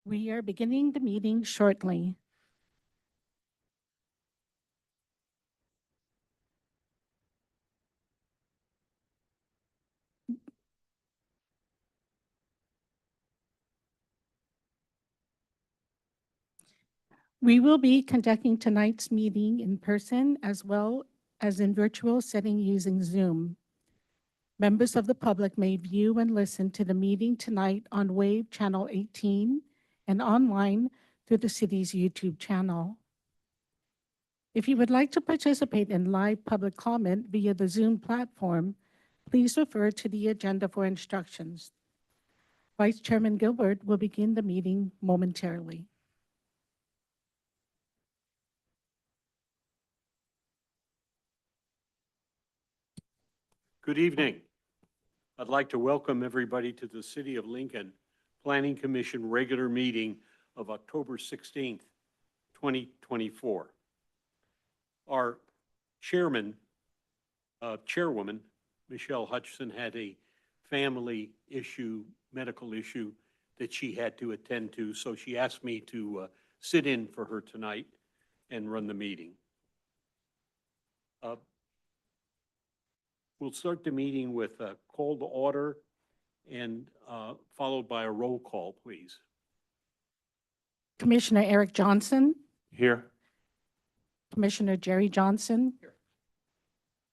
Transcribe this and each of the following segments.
We are beginning the meeting shortly. We will be conducting tonight's meeting in person as well as in virtual setting using Zoom. Members of the public may view and listen to the meeting tonight on Wave Channel 18 and online through the city's YouTube channel. If you would like to participate in live public comment via the Zoom platform, please refer to the agenda for instructions. Vice Chairman Gilbert will begin the meeting momentarily. Good evening. I'd like to welcome everybody to the City of Lincoln Planning Commission regular meeting of October 16th, 2024. Our chairwoman, Michelle Hutchison, had a family issue, medical issue that she had to attend to, so she asked me to sit in for her tonight and run the meeting. We'll start the meeting with a call to order and followed by a roll call, please. Commissioner Eric Johnson, Here. Commissioner Jerry Johnson, Here.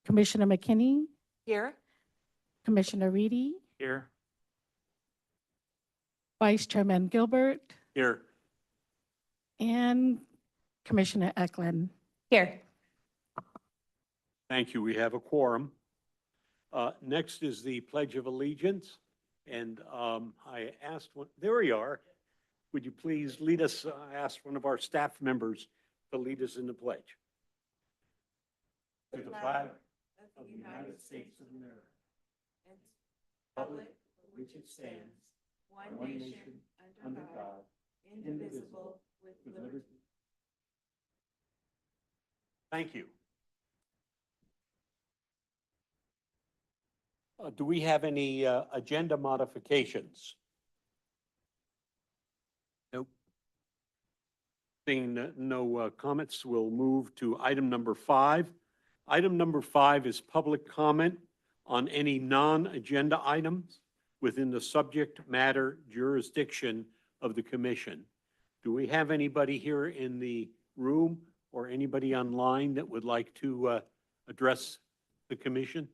Commissioner McKinney, Here. Commissioner Reedy, Here. Vice Chairman Gilbert, Here. and Commissioner Eklund. Here. Thank you. We have a quorum. Next is the Pledge of Allegiance. And I asked, there we are. Would you please lead us, I asked one of our staff members to lead us in the pledge. To the flag of the United States of America, and republic for which it stands, one nation, under God, indivisible, with liberty. Thank you. Do we have any agenda modifications? Nope. Seeing no comments, we'll move to item number 5. Item number 5 is public comment on any non-agenda items within the subject matter jurisdiction of the commission. Do we have anybody here in the room or anybody online that would like to address the commission?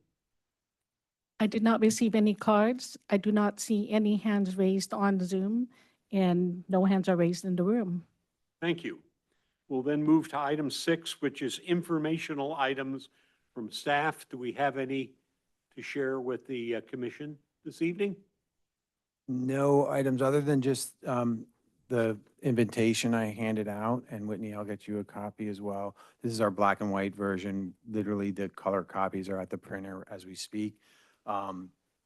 I did not receive any cards. I do not see any hands raised on Zoom, and no hands are raised in the room. Thank you. We'll then move to item 6, which is informational items from staff. Do we have any to share with the commission this evening? No items other than just the invitation I handed out, and Whitney, I'll get you a copy as well. This is our black and white version. Literally, the color copies are at the printer as we speak.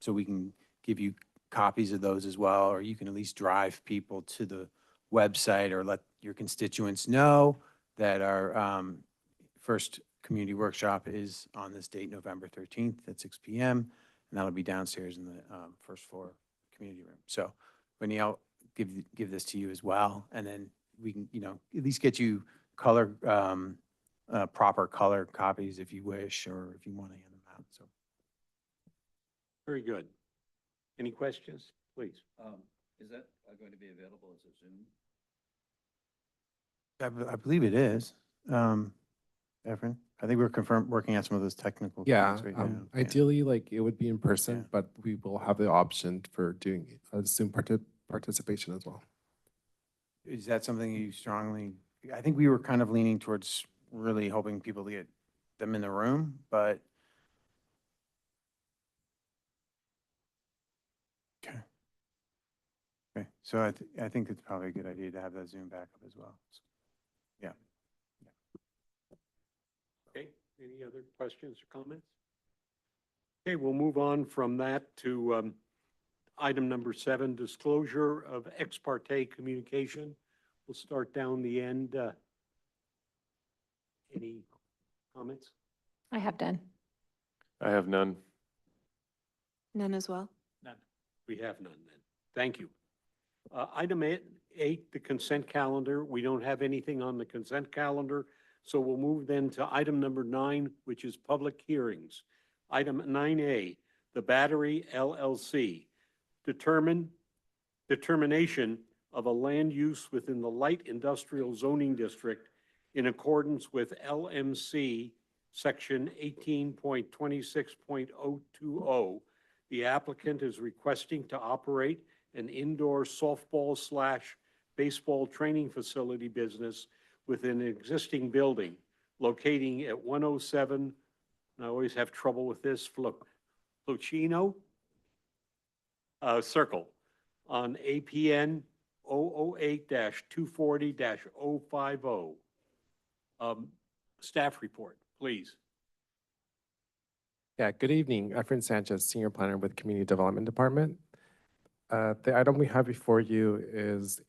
So we can give you copies of those as well, or you can at least drive people to the website or let your constituents know that our first community workshop is on this date, November 13th at 6 p.m. And that'll be downstairs in the first floor community room. So Whitney, I'll give this to you as well. And then we can, at least get you color, proper color copies if you wish, or if you want to hand them out. So. Very good. Any questions, please? Is that going to be available as a Zoom? I believe it is. Efren, I think we're working out some of those technical Yeah, things right now. Yeah. ideally, like it would be in person, Yeah. but we will have the option for doing Zoom participation as well. Is that something you strongly, I think we were kind of leaning towards really hoping people to get them in the room, but. Okay. Okay, so I think it's probably a good idea to have that Zoom backup as well. So, yeah. Okay, any other questions or comments? Okay, we'll move on from that to item number 7, disclosure of ex parte communication. We'll start down the end. Any comments? I have done. I have none. None as well. None. We have none then. Thank you. Item 8, the consent calendar. We don't have anything on the consent calendar, so we'll move then to item number 9, which is public hearings. Item 9A, the Battery LLC. Determination of a land use within the light industrial zoning district in accordance with LMC Section 18.26.020. The applicant is requesting to operate an indoor softball/baseball training facility business within an existing building locating at 107, and I always have trouble with this, Flocino Circle on APN 008-240-050. Staff report, please. Yeah, good evening. Efren Sanchez, Senior Planner with Community Development Department. The item we have before you is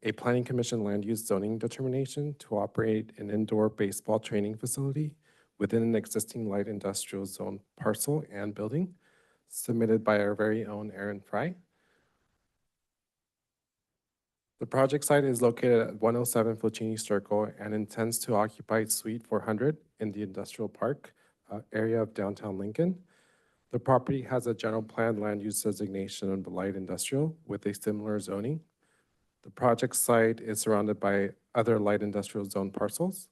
a Planning Commission land use zoning determination to operate an indoor baseball training facility within an existing light industrial zone parcel and building, submitted by our very own Aaron Fry. The project site is located at 107 Flocini Circle and intends to occupy Suite 400 in the industrial park area of downtown Lincoln. The property has a general plan land use designation of light industrial with a similar zoning. The project site is surrounded by other light industrial zone parcels.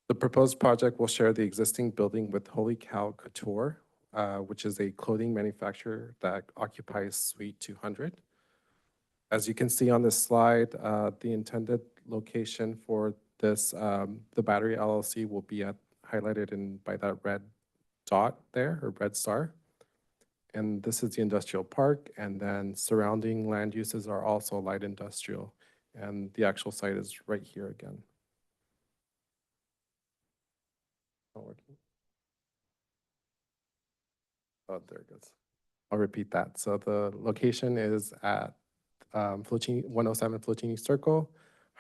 The proposed project will share the existing building with Holy Cow Couture, which is a clothing manufacturer that occupies Suite 200. As you can see on this slide, the intended location for this, the Battery LLC will be highlighted by that red dot there, or red star. And this is the industrial park, and then surrounding land uses are also light industrial. And the actual site is right here again. Not working. Oh, there it goes. I'll repeat that. So the location is at 107 Flocini Circle,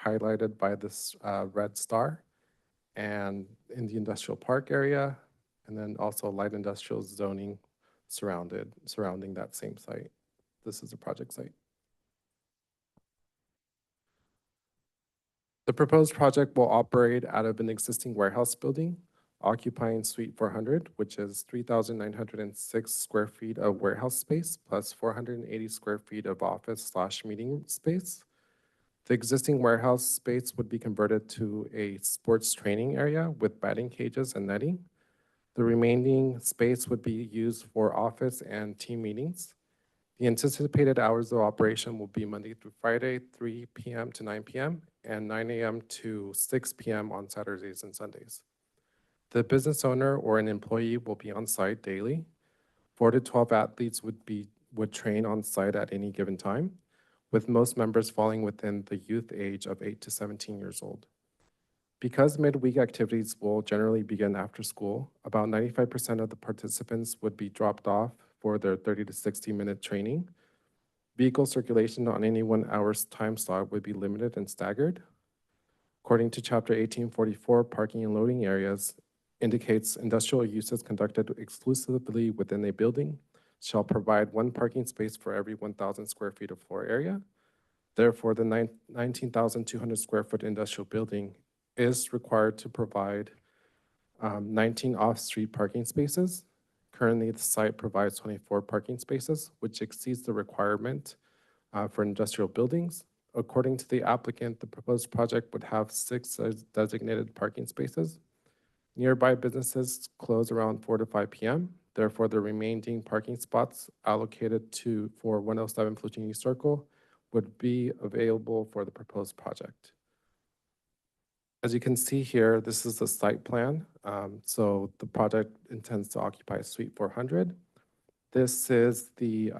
highlighted by this red star, and in the industrial park area, and then also light industrial zoning surrounding that same site. This is a project site. The proposed project will operate out of an existing warehouse building, occupying Suite 400, which is 3,906 square feet of warehouse space plus 480 square feet of office/meeting space. The existing warehouse space would be converted to a sports training area with batting cages and netting. The remaining space would be used for office and team meetings. The anticipated hours of operation will be Monday through Friday, 3 p.m. to 9 p.m. and 9 a.m. to 6 p.m. on Saturdays and Sundays. The business owner or an employee will be on site daily. 4 to 12 athletes would train on site at any given time, with most members falling within the youth age of 8 to 17 years old. Because midweek activities will generally begin after school, about 95% of the participants would be dropped off for their 30 to 60-minute training. Vehicle circulation on any 1 hour's time slot would be limited and staggered. According to Chapter 1844, parking and loading areas indicates industrial uses conducted exclusively within a building shall provide 1 parking space for every 1,000 square feet of floor area. Therefore, the 19,200 square foot industrial building is required to provide 19 off-street parking spaces. Currently, the site provides 24 parking spaces, which exceeds the requirement for industrial buildings. According to the applicant, the proposed project would have 6 designated parking spaces. Nearby businesses close around 4 to 5 p.m. Therefore, the remaining parking spots allocated for 107 Flocini Circle would be available for the proposed project. As you can see here, this is the site plan. So the project intends to occupy Suite 400. This is the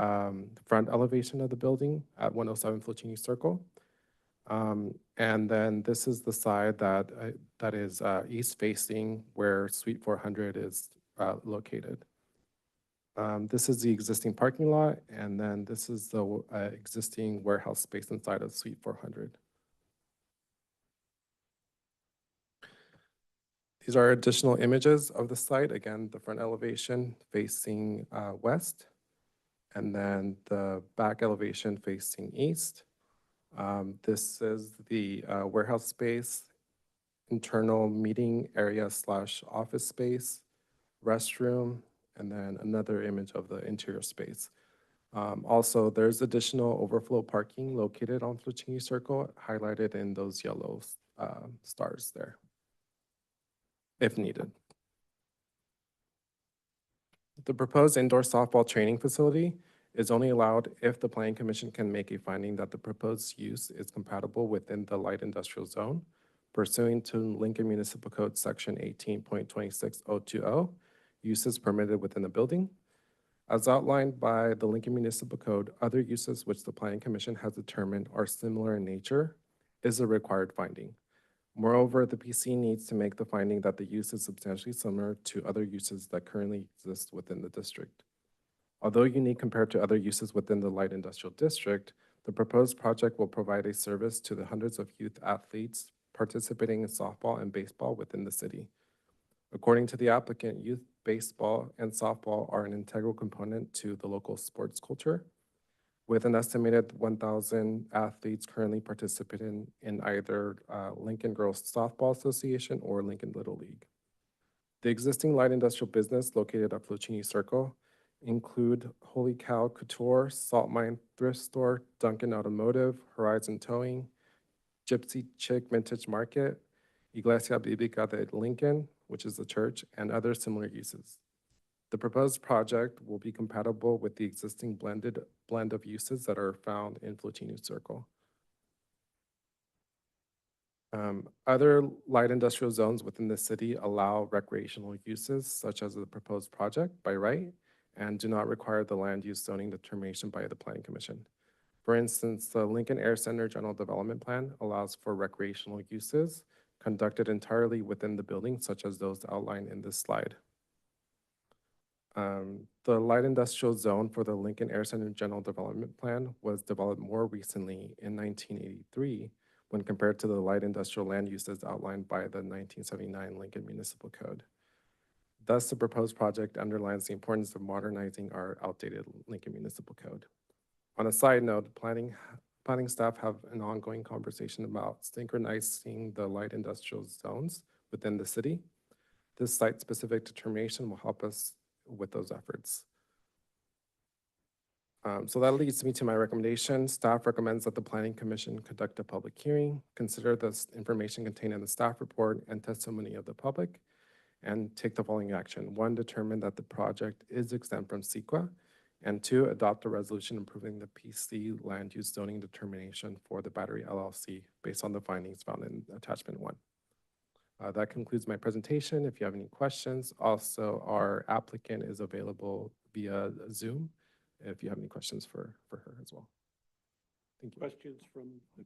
front elevation of the building at 107 Flocini Circle. And then this is the side that is east facing where Suite 400 is located. This is the existing parking lot, and then this is the existing warehouse space inside of Suite 400. These are additional images of the site. Again, the front elevation facing west, and then the back elevation facing east. This is the warehouse space, internal meeting area / office space, restroom, and then another image of the interior space. Also, there's additional overflow parking located on Flucini Circle, highlighted in those yellow stars there, if needed. The proposed indoor softball training facility is only allowed if the Planning Commission can make a finding that the proposed use is compatible within the light industrial zone pursuant to Lincoln Municipal Code Section 18.26020, uses permitted within the building. As outlined by the Lincoln Municipal Code, other uses which the Planning Commission has determined are similar in nature is a required finding. Moreover, the PC needs to make the finding that the use is substantially similar to other uses that currently exist within the district. Although unique compared to other uses within the light industrial district, the proposed project will provide a service to the hundreds of youth athletes participating in softball and baseball within the city. According to the applicant, youth baseball and softball are an integral component to the local sports culture, with an estimated 1,000 athletes currently participating in either Lincoln Girls Softball Association or Lincoln Little League. The existing light industrial business located at Flucini Circle include Holy Cow Couture, Salt Mine Thrift Store, Duncan Automotive, Horizon Towing, Gypsy Chick Vintage Market, Iglesia Biblica de Lincoln, which is the church, and other similar uses. The proposed project will be compatible with the existing blend of uses that are found in Flucini Circle. Other light industrial zones within the city allow recreational uses such as the proposed project by right and do not require the land use zoning determination by the Planning Commission. For instance, the Lincoln Air Center General Development Plan allows for recreational uses conducted entirely within the building, such as those outlined in this slide. The light industrial zone for the Lincoln Air Center General Development Plan was developed more recently in 1983 when compared to the light industrial land uses outlined by the 1979 Lincoln Municipal Code. Thus, the proposed project underlines the importance of modernizing our outdated Lincoln Municipal Code. On a side note, planning staff have an ongoing conversation about synchronizing the light industrial zones within the city. This site-specific determination will help us with those efforts. So that leads me to my recommendation. Staff recommends that the Planning Commission conduct a public hearing, consider this information contained in the staff report and testimony of the public, and take the following action. 1, determine that the project is exempt from CEQA, and 2, adopt a resolution approving the PC land use zoning determination for the Battery LLC based on the findings found in attachment 1. That concludes my presentation. If you have any questions, also our applicant is available via Zoom if you have any questions for her as well. Thank you. Questions from the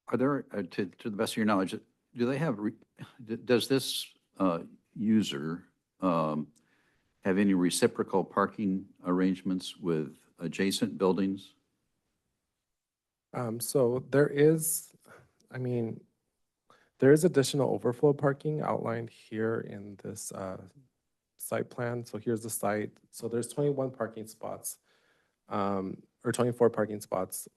Are there, to the best of your knowledge, do they have, does this user have any reciprocal parking arrangements with adjacent buildings? So there is, there is additional overflow parking outlined here in this site plan. So here's the site. So there's 21 parking spots, or 24 parking spots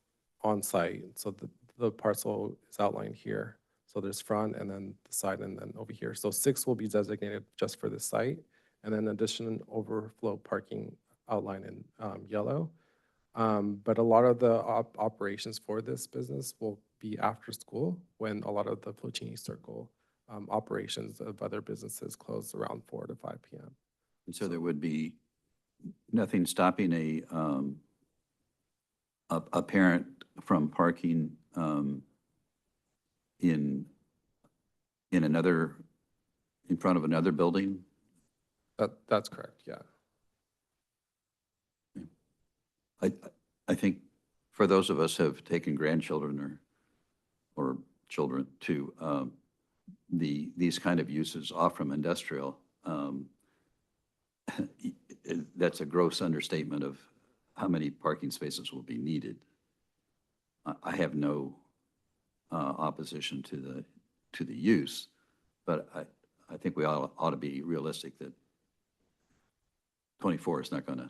on site. So the parcel is outlined here. So there's front and then the side and then over here. So 6 will be designated just for this site, and then additional overflow parking outlined in yellow. But a lot of the operations for this business will be after school when a lot of the Flucini Circle operations of other businesses close around 4 to 5 p.m. And so there would be nothing stopping a parent from parking in front of another building? That's correct, yeah. I think for those of us who have taken grandchildren or children to these kind of uses off from industrial, that's a gross understatement of how many parking spaces will be needed. I have no opposition to the use, but I think we ought to be realistic that 24 is not going to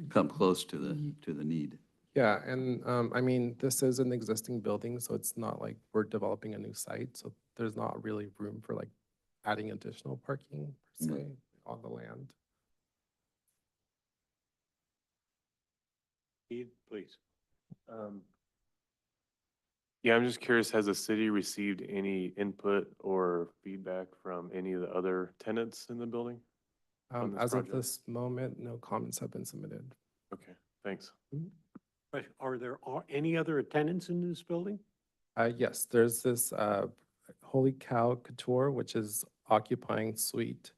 come close to the need. Yeah, and I mean, this is an existing building, so it's not like we're developing a new site, so there's not really room for like adding additional parking per No. se on the land. Keith, please. Yeah, I'm just curious, has the city received any input or feedback from any of the other tenants in the building? On this As of project? this moment, no comments have been submitted. Okay, thanks. But are there any other tenants in this building? Yes, there's this Holy Cow Couture, which is occupying suite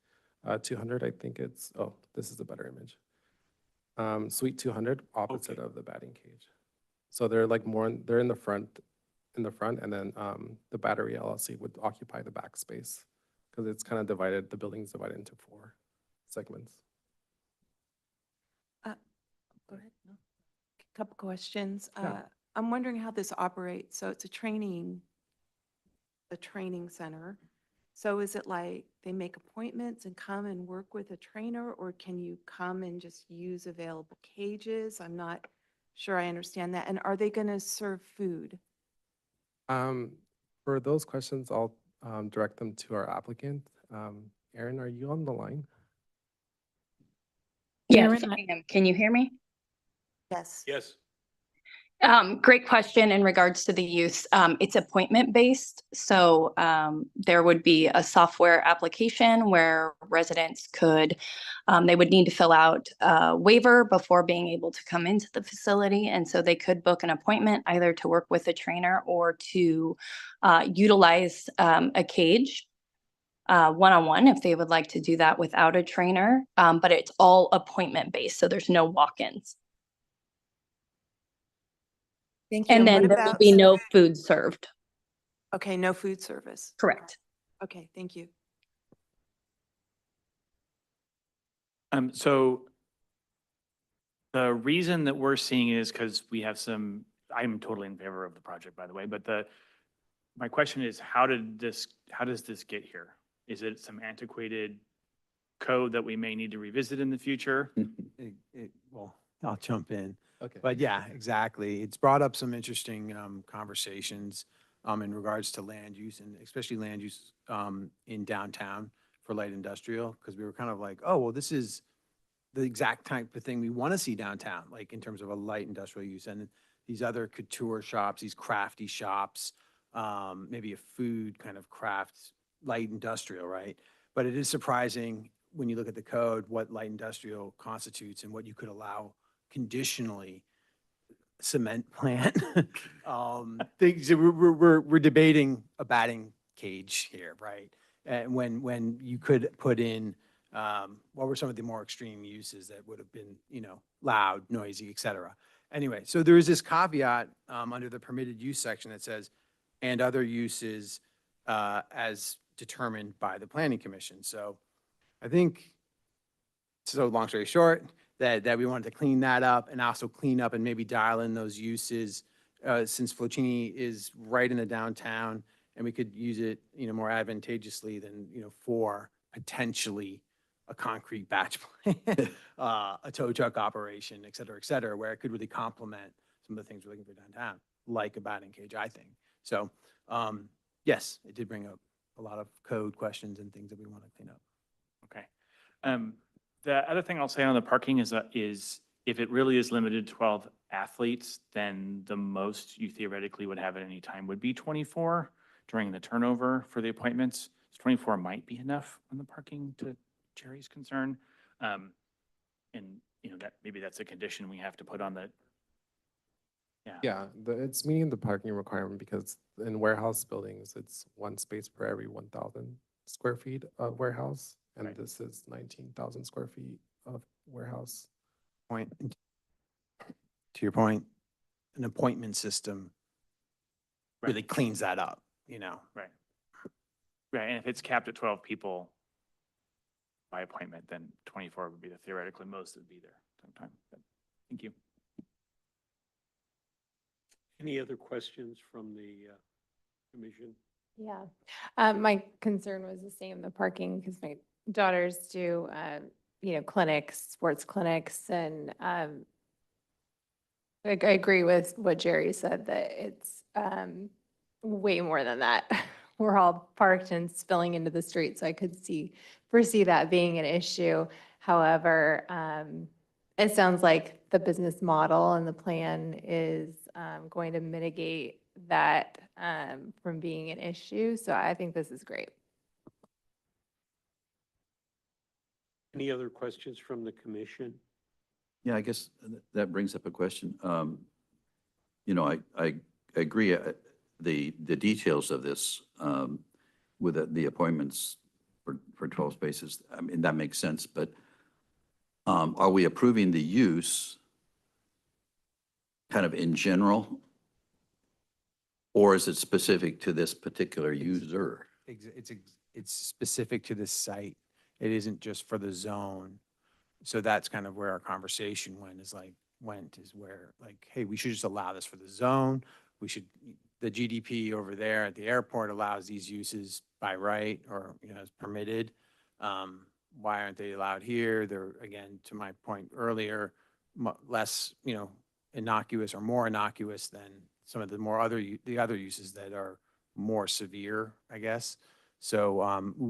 200, I think it's, oh, this is a better image. Suite 200, opposite Okay. of the batting cage. So they're like more, they're in the front, and then the Battery LLC would occupy the back space because it's kind of divided, the building's divided into 4 segments. Go ahead. No. Couple questions. Yeah. I'm wondering how this operates. So it's a training center. So is it like they make appointments and come and work with a trainer, or can you come and just use available cages? I'm not sure I understand that. And are they going to serve food? For those questions, I'll direct them to our applicant. Erin, are you on the line? Yes, Erin, I am. Can you hear me? Yes. Yes. Great question in regards to the use. It's appointment based. So there would be a software application where residents could, they would need to fill out a waiver before being able to come into the facility. And so they could book an appointment either to work with a trainer or to utilize a cage one-on-one if they would like to do that without a trainer. But it's all appointment based. So there's no walk-ins. Thank you. And what then there will about be no food served. Okay, no food service. Correct. Okay, thank you. So the reason that we're seeing it is because we have some, I'm totally in favor of the project, by the way, but my question is, how does this get here? Is it some antiquated code that we may need to revisit in the future? Well, I'll jump in. Okay. But yeah, exactly. It's brought up some interesting conversations in regards to land use, and especially land use in downtown for light industrial, because we were kind of like, oh, well, this is the exact type of thing we want to see downtown, like in terms of a light industrial use. And these other couture shops, these crafty shops, maybe a food kind of craft, light industrial, right? But it is surprising when you look at the code, what light industrial constitutes and what you could allow conditionally. Cement plant. Things that we're debating a batting cage here, right? And when you could put in, what were some of the more extreme uses that would have been, loud, noisy, et cetera. Anyway, so there is this caveat under the permitted use section that says, and other uses as determined by the planning commission. So I think, so long story short, that we wanted to clean that up and also clean up and maybe dial in those uses since Flocini is right in the downtown and we could use it, more advantageously than, for potentially a concrete batch plant, a tow truck operation, et cetera, where it could really complement some of the things we're looking for downtown, like a batting cage, I think. So, yes, it did bring up a lot of code questions and things that we want to clean up. Okay. The other thing I'll say on the parking is if it really is limited to 12 athletes, then the most you theoretically would have at any time would be 24 during the turnover for the appointments. So 24 might be enough on the parking, to Jerry's concern. And, that maybe that's a condition we have to put on the, Yeah, it's meeting the parking requirement because in warehouse buildings, it's 1 space per every 1,000 square feet of warehouse. And Right. this is 19,000 square feet of warehouse. To your point, an appointment system Right. really cleans that up, Right. Right, and if it's capped at 12 people by appointment, then 24 would be the theoretically most that would be there sometime. But thank you. Any other questions from the commission? Yeah. My concern was the same, the parking, because my daughters do clinics, sports clinics, and I agree with what Jerry said, that it's way more than that. We're all parked and spilling into the street, so I could foresee that being an issue. However, it sounds like the business model and the plan is going to mitigate that from being an issue. So I think this is great. Any other questions from the commission? Yeah, I guess that brings up a question. I agree, the details of this with the appointments for 12 spaces, I mean, that makes sense, but are we approving the use kind of in general? Or is it specific to this particular user? It's specific to this site. It isn't just for the zone. So that's kind of where our conversation is where like, hey, we should just allow this for the zone. The GDP over there at the airport allows these uses by right or, is permitted. Why aren't they allowed here? They're, again, to my point earlier, less, innocuous or more innocuous than some of the other uses that are more severe, I guess. So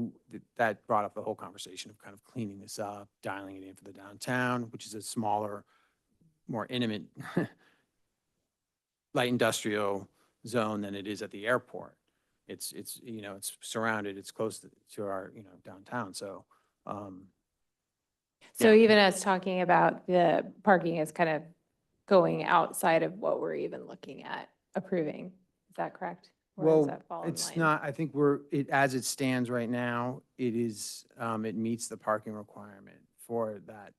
that brought up the whole conversation of kind of cleaning this up, dialing it in for the downtown, which is a smaller, more intimate light industrial zone than it is at the airport. It's surrounded, it's close to our, downtown. So, So Yeah. even us talking about the parking is kind of going outside of what we're even looking at approving. Is that correct? Or does well, that fall in it's line? not, I think as it stands right now, it meets the parking requirement for that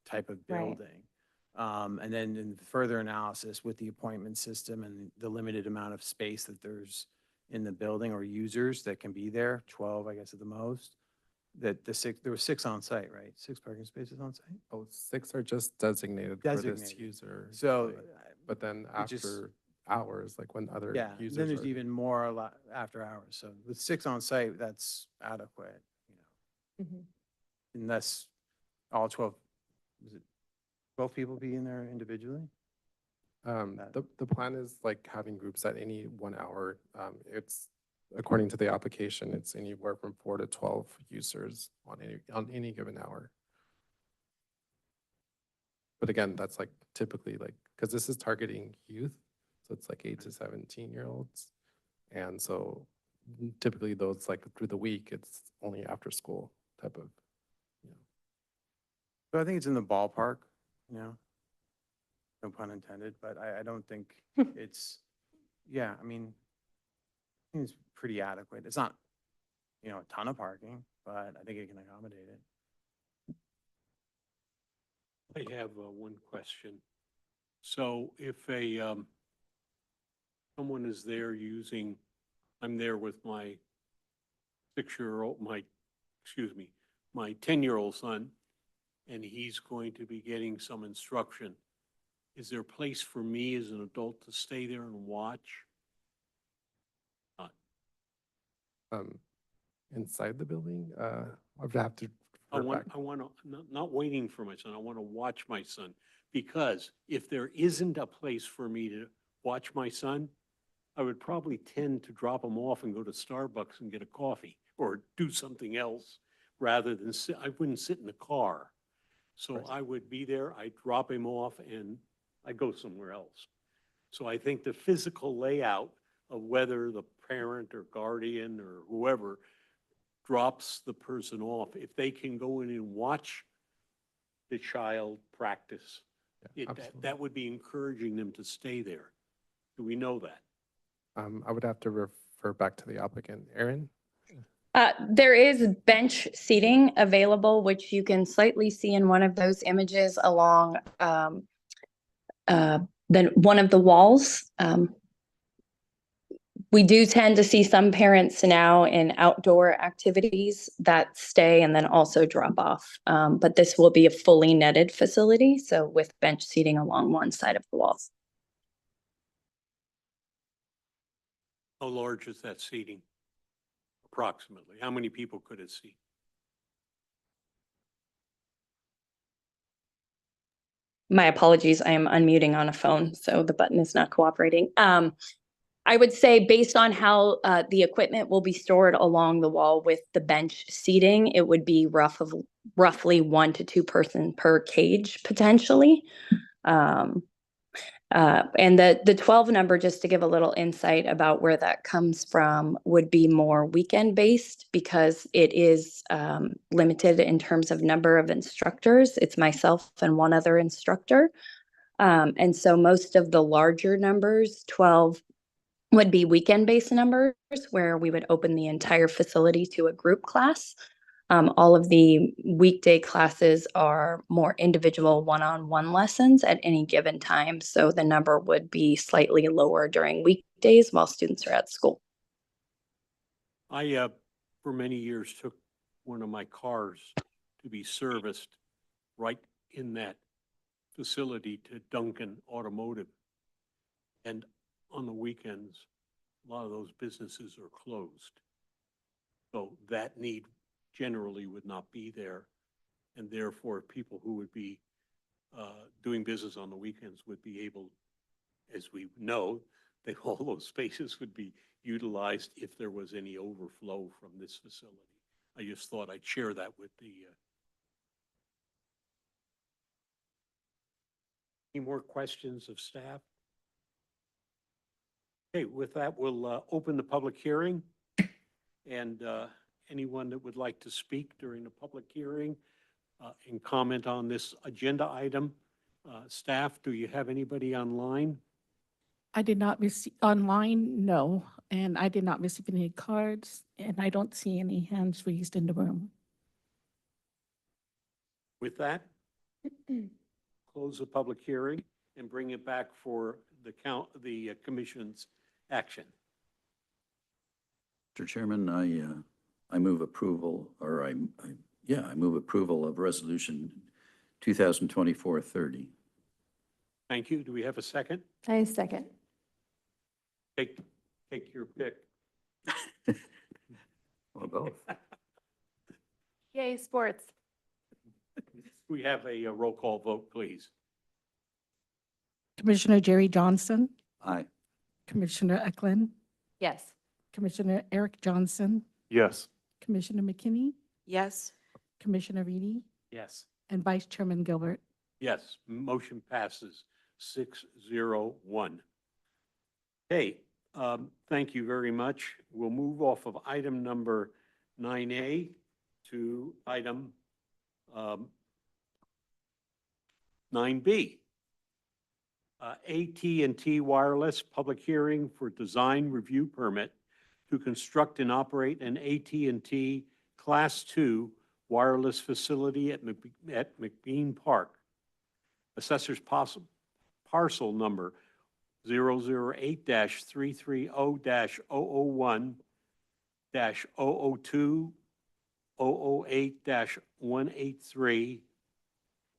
type of Right. building. And then in further analysis with the appointment system and the limited amount of space that there's in the building or users that can be there, 12, I guess at the most, there were 6 on site, right? 6 parking spaces on site? Oh, 6 are just designated for this Designated. user. So, like, But then it just- after hours, like when other yeah, users then there's are- even more after hours. So with 6 on site, that's adequate, Mhm. unless all 12, was it 12 people be in there individually? that- The plan is like having groups at any 1 hour. It's, according to the application, it's anywhere from 4 to 12 users on any given hour. But again, that's like typically because this is targeting youth, so it's like 8 to 17-year-olds. And so typically those through the week, it's only after school type of, So I think it's in the ballpark, no pun intended, but I don't think it's, yeah, I mean, I think it's pretty adequate. It's not, a ton of parking, but I think it can accommodate it. I have one question. So if someone is there I'm there with my 6-year-old, my 10-year-old son, and he's going to be getting some instruction. Is there a place for me as an adult to stay there and watch? inside the building. I would have to. I refer back. want to, not waiting for my son, I want to watch my son. Because if there isn't a place for me to watch my son, I would probably tend to drop him off and go to Starbucks and get a coffee or do something else rather than I wouldn't sit in the car. So Right. I would be there, I'd drop him off and I'd go somewhere else. So I think the physical layout of whether the parent or guardian or whoever drops the person off, if they can go in and watch the child practice, Yeah, absolutely. that would be encouraging them to stay there. Do we know that? I would have to refer back to the applicant. Erin? There is bench seating available, which you can slightly see in one of those images along one of the walls. We do tend to see some parents now in outdoor activities that stay and then also drop off. But this will be a fully netted facility, so with bench seating along one side of the walls. How large is that seating? Approximately. How many people could it seat? My apologies, I am unmuting on a phone, so the button is not cooperating. I would say based on how the equipment will be stored along the wall with the bench seating, it would be roughly 1 to 2 person per cage potentially. And the 12 number, just to give a little insight about where that comes from, would be more weekend based because it is limited in terms of number of instructors. It's myself and one other instructor. And so most of the larger numbers, 12, would be weekend based numbers where we would open the entire facility to a group class. All of the weekday classes are more individual one-on-one lessons at any given time. So the number would be slightly lower during weekdays while students are at school. I, for many years, took one of my cars to be serviced right in that facility to Duncan Automotive. And on the weekends, a lot of those businesses are closed. So that need generally would not be there. And therefore, people who would be doing business on the weekends would be able, as we know, that all those spaces would be utilized if there was any overflow from this facility. I just thought I'd share that with the. Any more questions of staff? Okay, with that, we'll open the public hearing. And anyone that would like to speak during the public hearing and comment on this agenda item, staff, do you have anybody online? I did not receive, online, no, and I did not receive any cards, and I don't see any hands raised in the room. With that, close the public hearing and bring it back for the commission's action. Mr. Chairman, I move approval, or I move approval of Resolution 2024-30. Thank you. Do we have a second? I second. Take your pick. Well, both. Yay, sports. We have a roll call vote, please. Commissioner Jerry Johnson, Aye. Commissioner Eklund, Yes. Commissioner Eric Johnson, Yes. Commissioner McKinney, Yes. Commissioner Reedy, Yes. and Vice Chairman Gilbert. Yes, motion passes 6-0-1. Hey, thank you very much. We'll move off of item number 9A to item 9B. AT&T Wireless Public Hearing for Design Review Permit to construct and operate an AT&T Class 2 wireless facility at McBean Park. Assessor's parcel number 008-330-001-002-008-183.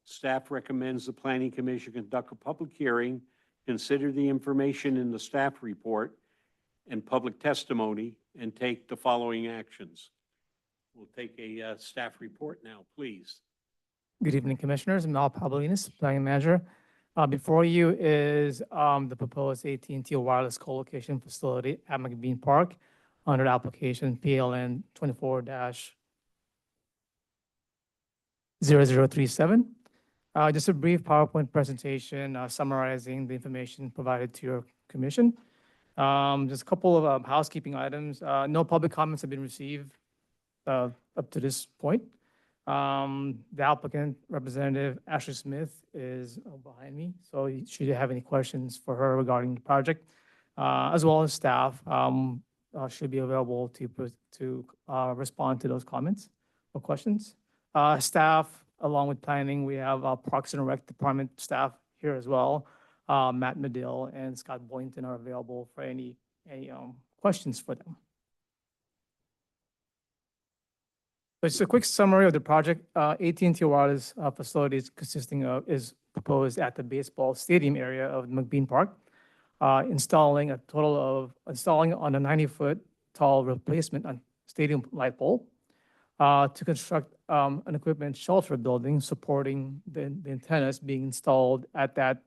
Staff recommends the Planning Commission conduct a public hearing, consider the information in the staff report and public testimony, and take the following actions. We'll take a staff report now, please. Good evening, Commissioners. Mal Pavlinis, Planning Manager. Before you is the proposed AT&T wireless co-location facility at McBean Park under application PLN 24-0037. Just a brief PowerPoint presentation summarizing the information provided to your commission. Just a couple of housekeeping items. No public comments have been received up to this point. The applicant representative, Ashley Smith, is behind me. So should you have any questions for her regarding the project, as well as staff, should be available to respond to those comments or questions. Staff, along with planning, we have Parks and Rec Department staff here as well. Matt Medill and Scott Boynton are available for any questions for them. So just a quick summary of the project. AT&T Wireless facilities is proposed at the baseball stadium area of McBean Park, installing on a 90-foot tall replacement on stadium light pole. to construct an equipment shelter building supporting the antennas being installed at that,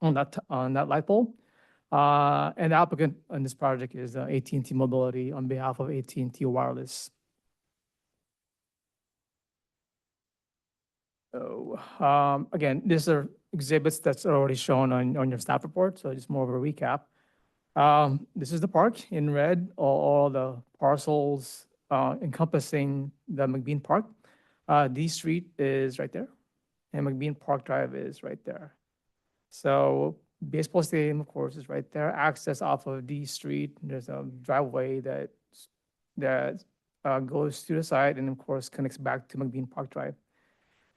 on that light pole. And the applicant on this project is AT&T Mobility on behalf of AT&T Wireless. So, again, these are exhibits that's already shown on your staff report, so just more of a recap. This is the park in red, all the parcels encompassing the McBean Park. D Street is right there, and McBean Park Drive is right there. So baseball stadium, of course, is right there. Access off of D Street, there's a driveway that goes to the side and of course connects back to McBean Park Drive.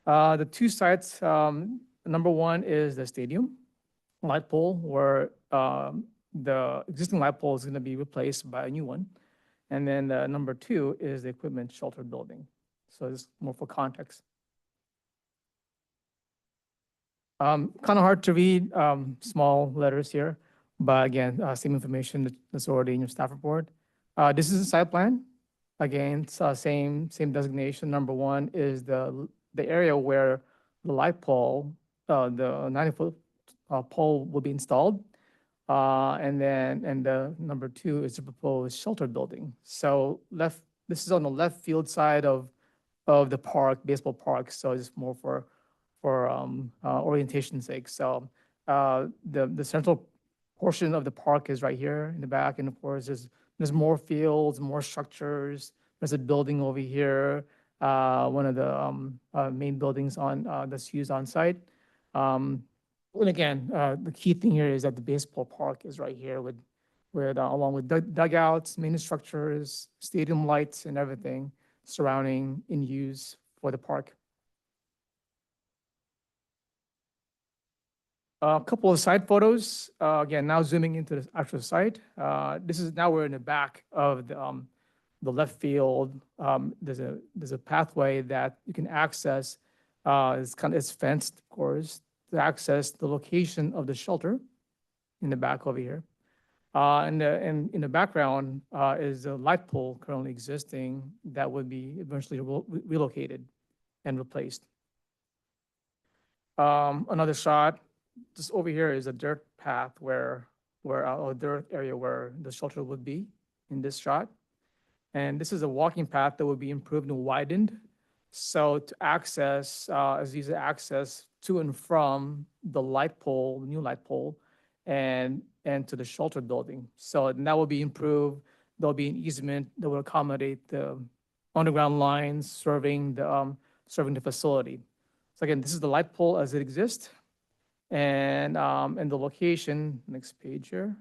The two sites, number one is the stadium light pole where the existing light pole is going to be replaced by a new one. And then number two is the equipment shelter building. So it's more for context. Kind of hard to read, small letters here, but again, same information that's already in your staff report. This is a site plan. Again, it's, same designation. Number one is the area where the light pole, the 90-foot pole will be installed. And the number two is the proposed shelter building. So this is on the left field side of the park, baseball park. So it's more for orientation's sake. So the central portion of the park is right here in the back, and of course there's more fields, more structures. There's a building over here, one of the main buildings on that's used on site. And again, the key thing here is that the baseball park is right here with along with dugouts, main structures, stadium lights, and everything surrounding in use for the park. A couple of site photos. Again, now zooming into the actual site. This is now we're in the back of the left field. There's a pathway that you can access. It's fenced, of course, to access the location of the shelter in the back over here. And in the background is a light pole currently existing that would be eventually relocated and replaced. Another shot, just over here is a dirt path where a dirt area where the shelter would be in this shot. And this is a walking path that would be improved and widened. So to access, as easy access to and from the light pole, the new light pole, and to the shelter building. So that will be improved. There'll be an easement that will accommodate the underground lines serving the facility. So again, this is the light pole as it exists. And the location, next page here,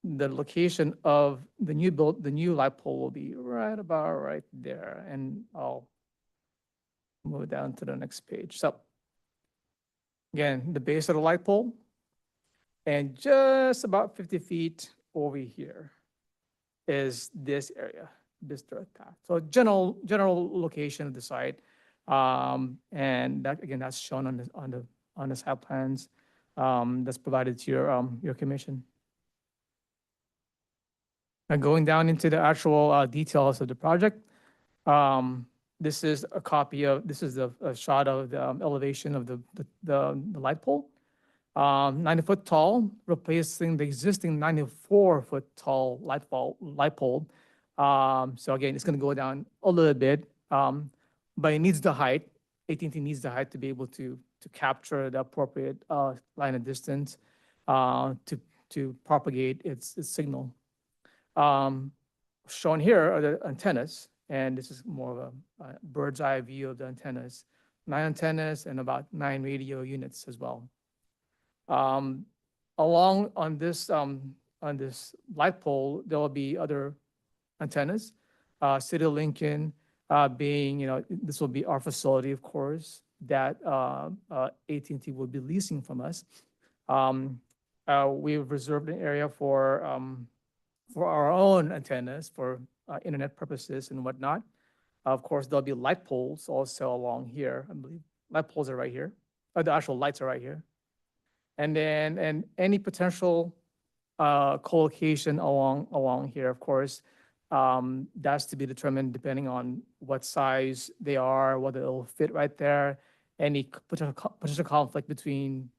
the location of the new light pole will be right about right there. And I'll move down to the next page. So again, the base of the light pole, and just about 50 feet over here is this area, this dirt path. So general location of the site, and that again, that's shown on the site plans that's provided to your commission. And going down into the actual details of the project, this is a shot of the elevation of the light pole. 90-foot tall, replacing the existing 94-foot tall light pole. So again, it's going to go down a little bit, but it needs the height. AT&T needs the height to be able to capture the appropriate line of distance to propagate its signal. Shown here are the antennas, and this is more of a bird's eye view of the antennas. 9 antennas and about 9 radio units as well. Along on this light pole, there will be other antennas. City of Lincoln being, this will be our facility, of course, that AT&T will be leasing from us. We've reserved an area for our own antennas for internet purposes and whatnot. Of course, there'll be light poles also along here. I believe light poles are right here. The actual lights are right here. And then any potential co-location along here, of course, That's to be determined depending on what size they are, whether it'll fit right there, any potential conflict between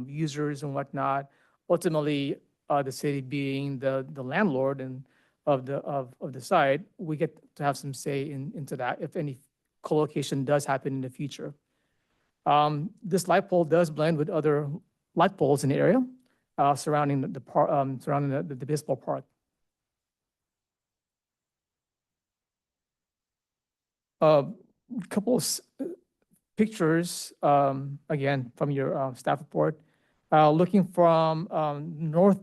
users and whatnot. Ultimately, the city being the landlord and of the site, we get to have some say into that if any co-location does happen in the future. This light pole does blend with other light poles in the area surrounding surrounding the baseball park. A couple of pictures, again, from your staff report. Looking from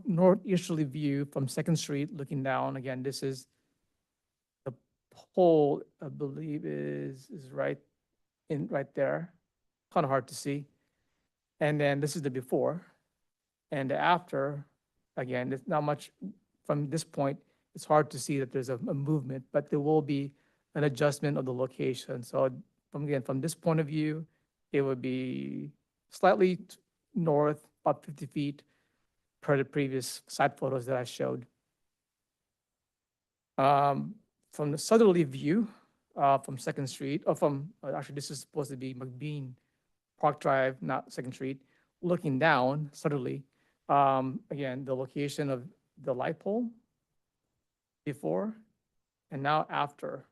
northeasterly view from Second Street, looking down, again, this is the pole, I believe is right there. Kind of hard to see. And then this is the before. And the after, again, there's not much from this point. It's hard to see that there's a movement, but there will be an adjustment of the location. So from this point of view, it would be slightly north, about 50 feet per the previous site photos that I showed. From the southerly view, from Second Street, or actually this is supposed to be McBean Park Drive, not Second Street, looking down southerly, again, the location of the light pole before and now after.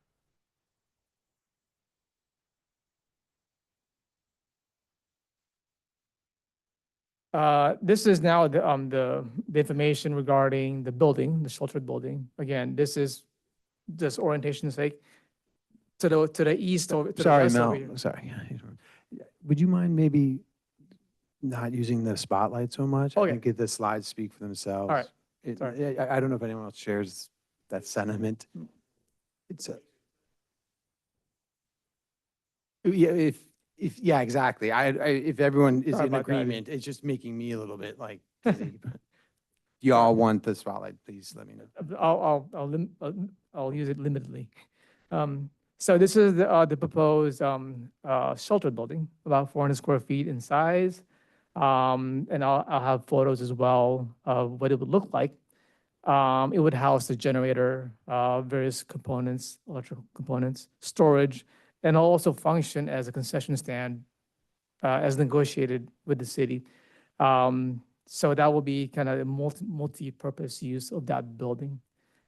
This is now the information regarding the building, the sheltered building. Again, this is just orientation's sake. To the east or to the Sorry, west over Mel, here. sorry. Would you mind maybe not using the spotlight so much? I Okay. think the slides speak for themselves. right. Sorry. I don't know if anyone else shares that sentiment. It's a. Yeah, yeah, exactly. If everyone is Sorry in about that. agreement, it's just making me a little bit like, dizzy, but y'all want the spotlight, please let me know. I'll use it limitedly. So this is the proposed sheltered building, about 400 square feet in size. And I'll have photos as well of what it would look like. It would house the generator, various components, electrical components, storage, and also function as a concession stand as negotiated with the city. So that will be kind of a multi-purpose use of that building.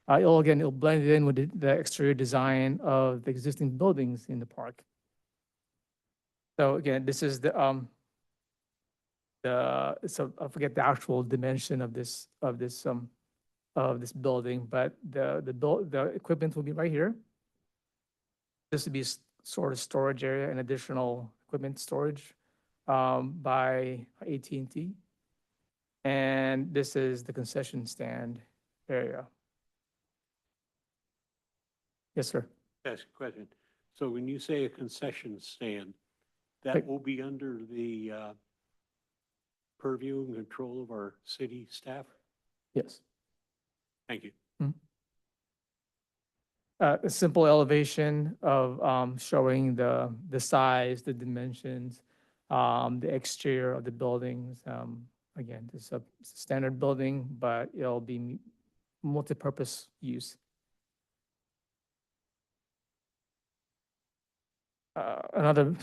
It'll blend it in with the exterior design of the existing buildings in the park. So again, this is so I forget the actual dimension of this building, but the equipment will be right here. This would be sort of storage area and additional equipment storage by AT&T. And this is the concession stand area. Yes, sir. Ask a question. So when you say a concession stand, that Like- will be under the purview and control of our city staff? Yes. Thank you. A simple elevation of showing the size, the dimensions, the exterior of the buildings. Again, this is a standard building, but it'll be multi-purpose use. Another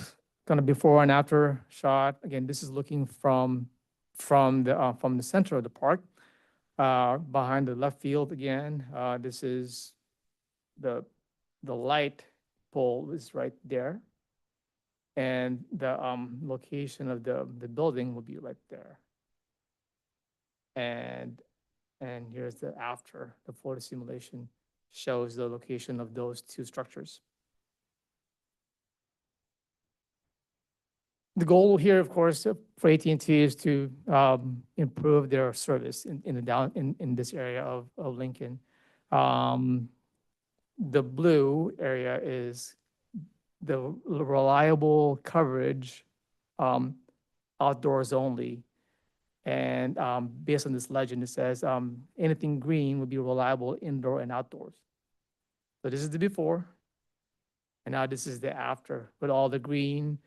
kind of before and after shot. Again, this is looking from the center of the park, behind the left field again. This is the light pole is right there. And the location of the building will be right there. And here's the after. The photo simulation shows the location of those two structures. The goal here, of course, for AT&T is to improve their service in this area of Lincoln. The blue area is the reliable coverage, outdoors only. And based on this legend, it says anything green would be reliable indoor and outdoors. So this is the before, and now this is the after. With all the green,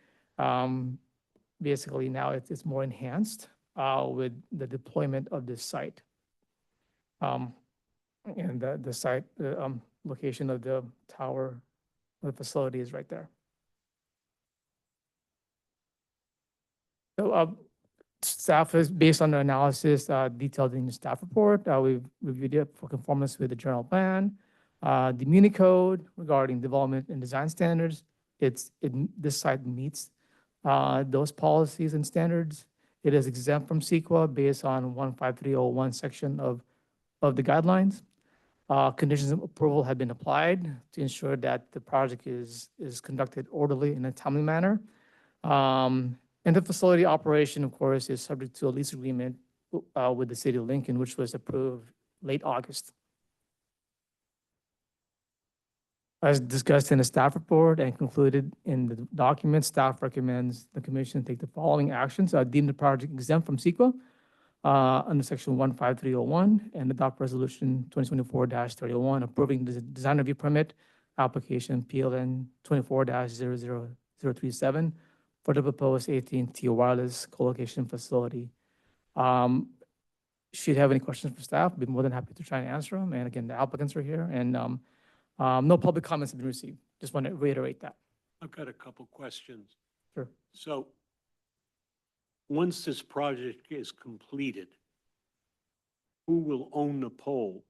basically now it's more enhanced with the deployment of this site. And the site, the location of the tower, the facility is right there. So staff is, based on the analysis detailed in the staff report, we've reviewed it for conformance with the general plan, the Muni code regarding development and design standards. This site meets those policies and standards. It is exempt from CEQA based on 15301 section of the guidelines. Conditions of approval have been applied to ensure that the project is conducted orderly in a timely manner. And the facility operation, of course, is subject to a lease agreement with the city of Lincoln, which was approved late August. As discussed in the staff report and concluded in the document, staff recommends the commission take the following actions. Deem the project exempt from CEQA under section 15301 and adopt resolution 2024-31 approving the design review permit application PLN 24-00037 for the proposed AT&T wireless co-location facility. Should you have any questions for staff, I'd be more than happy to try and answer them. And again, the applicants are here, and no public comments have been received. Just want to reiterate that. I've got a couple questions. Sure. So once this project is completed, who will own the pole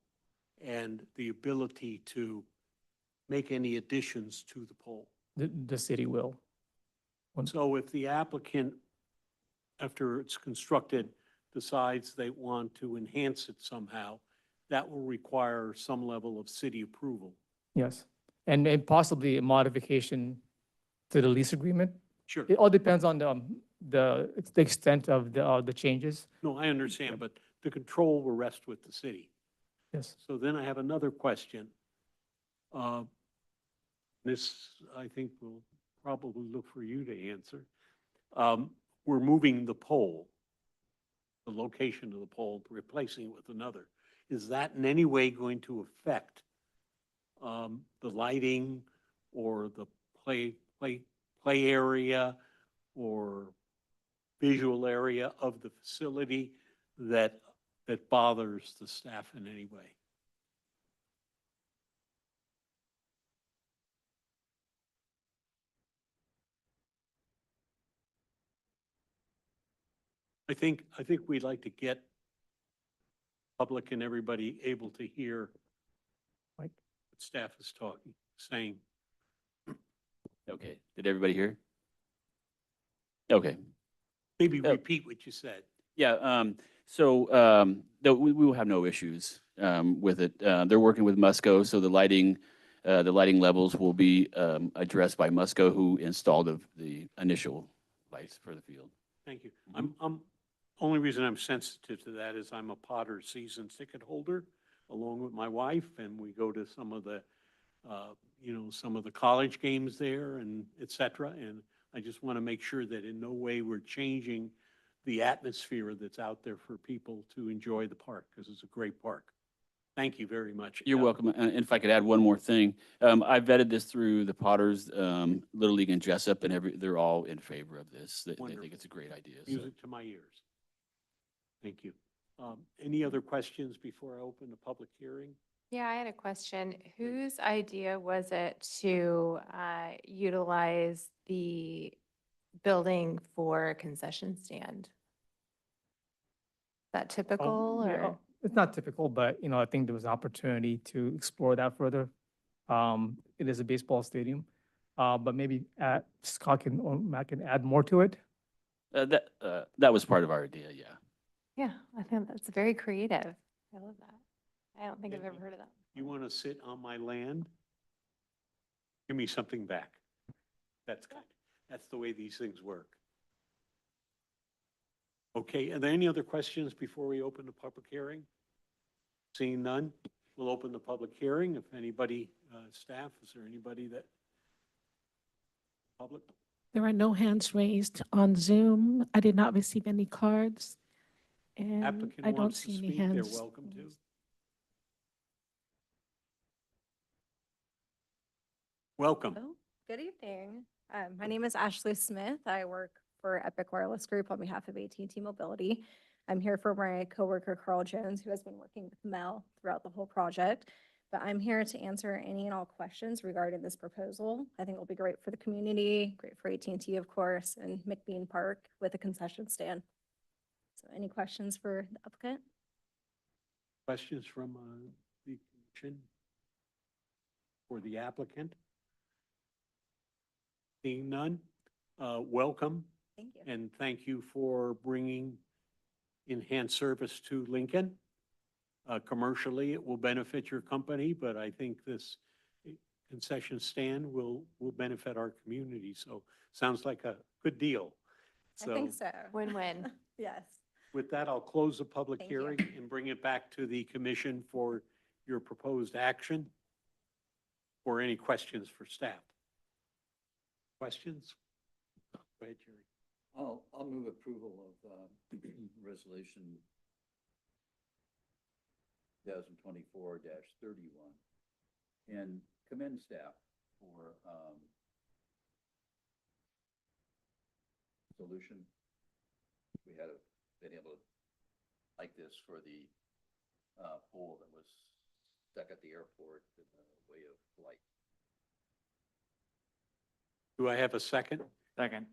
and the ability to make any additions to the pole? The city will. So if the applicant, after it's constructed, decides they want to enhance it somehow, that will require some level of city approval. Yes, and possibly a modification to the lease agreement. Sure. It all depends on the extent of the changes. No, I understand, but the control will rest with the city. Yes. So then I have another question. This, I think, will probably look for you to answer. We're moving the pole, the location of the pole, replacing it with another. Is that in any way going to affect the lighting or the play area or visual area of the facility that bothers the staff in any way? I think we'd like to get public and everybody able to hear Mike? what staff is saying. Okay, did everybody hear? Okay, Maybe Oh. repeat what you said. yeah, we will have no issues with it. They're working with Musco, so the lighting levels will be addressed by Musco, who installed the initial lights for the field. Thank you. Only reason I'm sensitive to that is I'm a Potter season ticket holder along with my wife, and we go to some of the, some of the college games there and et cetera. And I just want to make sure that in no way we're changing the atmosphere that's out there for people to enjoy the park, because it's a great park. Thank you very much. You're welcome. And if I could add one more thing, I vetted this through the Potters, Little League and Jessup, and they're all in favor of this. They Wonderful. think it's a great idea. So. Music to my ears. Thank you. Any other questions before I open the public hearing? Yeah, I had a question. Whose idea was it to utilize the building for a concession stand? Is that typical Yeah, or? it's not typical, but I think there was an opportunity to explore that further. It is a baseball stadium, but maybe Scott or Matt can add more to it. That was part of our idea, yeah. Yeah, I think that's very creative. I love that. I don't think I've Yeah, ever heard of that. You want to sit on my land? Give me something back. That's good. That's the way these things work. Okay, are there any other questions before we open the public hearing? Seeing none, we'll open the public hearing. If anybody, staff, is there anybody that? Public? There are no hands raised on Zoom. I did not receive any cards. And Applicant I don't wants to see any speak, they're hands. welcome to. Welcome. Oh, good evening. My name is Ashley Smith. I work for Epic Wireless Group on behalf of AT&T Mobility. I'm here for my coworker Carl Jones, who has been working with Mel throughout the whole project. But I'm here to answer any and all questions regarding this proposal. I think it'll be great for the community, great for AT&T, of course, and McBean Park with a concession stand. So any questions for the applicant? Questions from the commission or the applicant? Seeing none, welcome Thank you. and thank you for bringing enhanced service to Lincoln. Commercially, it will benefit your company, but I think this concession stand will benefit our community. So sounds like a good deal. I think so. Win-win. Yes. With that, I'll close the public Thank you. hearing and bring it back to the commission for your proposed action or any questions for staff. Questions? Go ahead, Jerry. I'll move approval of resolution 2024-31 and commend staff for solution. We had been able to like this for the pole that was stuck at the airport in the way of flight. Do I have a second? Second.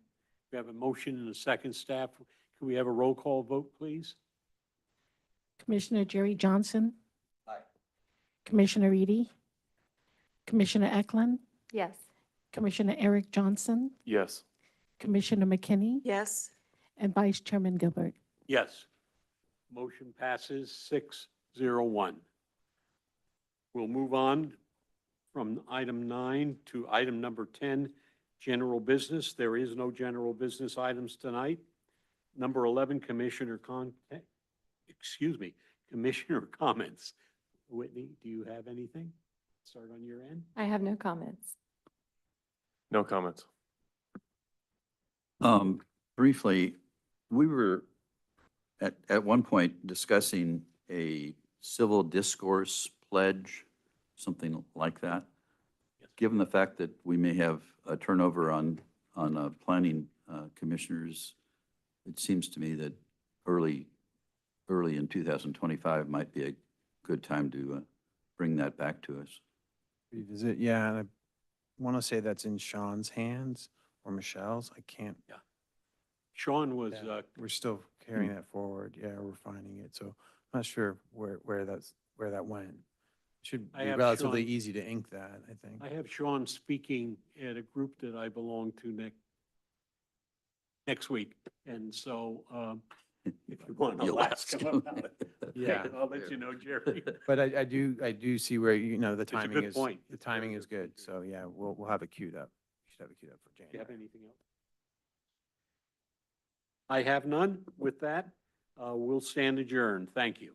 We have a motion and a second, staff. Can we have a roll call vote, please? Commissioner Jerry Johnson, Aye. Commissioner Edie, Commissioner Eklund, Yes. Commissioner Eric Johnson, Yes. Commissioner McKinney, Yes. and Vice Chairman Gilbert. Yes. Motion passes 6-0-1. We'll move on from item 9 to item number 10, general business. There is no general business items tonight. Number 11, Commissioner comments. Whitney, do you have anything? Start on your end. I have no comments. No comments. Briefly, we were at one point discussing a civil discourse pledge, something like that. Yes. Given the fact that we may have a turnover on planning commissioners, it seems to me that early in 2025 might be a good time to bring that back to us. Revisit, yeah, and I want to say that's in Sean's hands or Michelle's. I can't. Sean was, Yeah, we're still carrying that forward. Yeah, we're finding it. So I'm not sure where that went. Should I be have relatively Sean- easy to ink that, I think. I have Sean speaking at a group that I belong to next week. And so if you want to You'll ask ask him him. about it, Yeah. I'll let you know, Jerry. But I do see where, the a timing good is, point. the It's very timing is good. good. So yeah, we'll have it queued up. We should have it queued up for Do you have January. anything else? I have none. With that, we'll stand adjourned. Thank you.